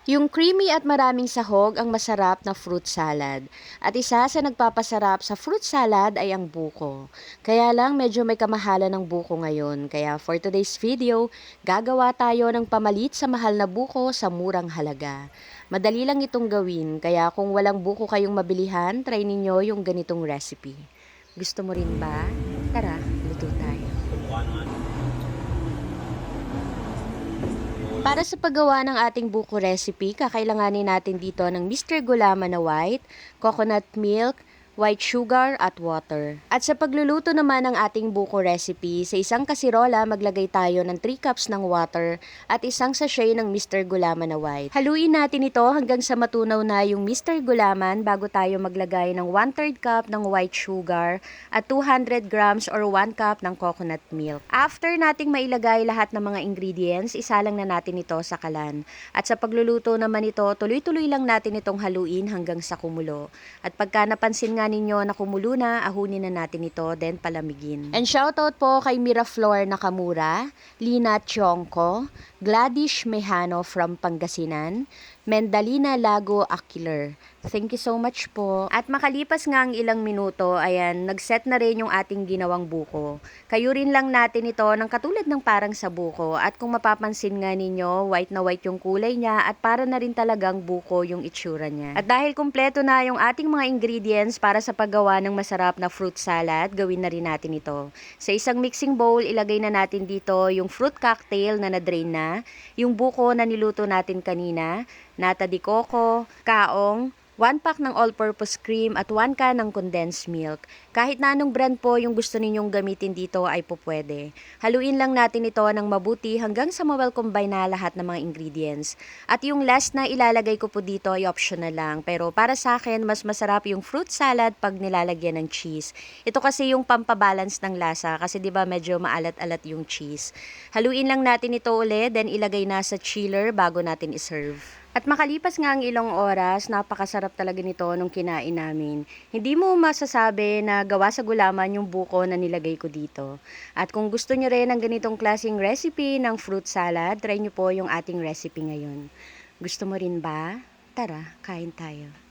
Yung creamy at maraming sahog ang masarap na fruit salad. At isa sa nagpapasarap sa fruit salad ay ang buko. Kaya lang medyo may kamahalan ng buko ngayon. Kaya for today's video, gagawa tayo ng pamalit sa mahal na buko sa murang halaga. Madali lang itong gawin, kaya kung walang buko kayong mabilihan, try ninyo yung ganitong recipe. Gusto mo rin ba? Tara, luto tayo. Para sa paggawa ng ating buko recipe, kakailanganin natin dito ng Mr. Gulaman na white, coconut milk, white sugar at water. At sa pagluluto naman ng ating buko recipe, sa isang kasirola maglagay tayo ng 3 cups ng water at isang sachet ng Mr. Gulaman na white. Haluin natin ito hanggang sa matunaw na yung Mr. Gulaman bago tayo maglagay ng 1/3 cup ng white sugar at 200 grams or 1 cup ng coconut milk. After nating mailagay lahat ng mga ingredients, isalang na natin ito sa kalan. At sa pagluluto naman ito, tuloy-tuloy lang natin itong haluin hanggang sa kumulo. At pagka napansin nga ninyo na kumulo na, ahunin na natin ito, then palamigin. And shoutout po kay Miraflor Nakamura, Lina Chionco, Gladys Mejano from Pangasinan, Mendalina Lago Aquiler. Thank you so much po. At makalipas nga ang ilang minuto, ayan, nag-set na rin yung ating ginawang buko. Kayurin lang natin ito ng katulad ng parang sa buko. At kung mapapansin nga ninyo, white na white yung kulay niya at para na rin talagang buko yung itsura niya. At dahil kumpleto na yung ating mga ingredients para sa paggawa ng masarap na fruit salad, gawin na rin natin ito. Sa isang mixing bowl, ilagay na natin dito yung fruit cocktail na na-drain na, yung buko na niluto natin kanina, nata de coco, kaong, 1 pack ng all-purpose cream at 1 can ng condensed milk. Kahit na anong brand po yung gusto ninyong gamitin dito ay po pwede. Haluin lang natin ito ng mabuti hanggang sa ma-well combine na lahat ng mga ingredients. At yung last na ilalagay ko po dito ay optional lang. Pero para sa akin, mas masarap yung fruit salad pag nilalagyan ng cheese. Ito kasi yung pampabalance ng lasa kasi di ba medyo maalat-alat yung cheese. Haluin lang natin ito ulit, then ilagay na sa chiller bago natin iserve. At makalipas nga ang ilang oras, napakasarap talaga nito nung kinain namin. Hindi mo masasabi na gawa sa gulaman yung buko na nilagay ko dito. At kung gusto nyo rin ng ganitong klaseng recipe ng fruit salad, try nyo po yung ating recipe ngayon. Gusto mo rin ba? Tara, kain tayo.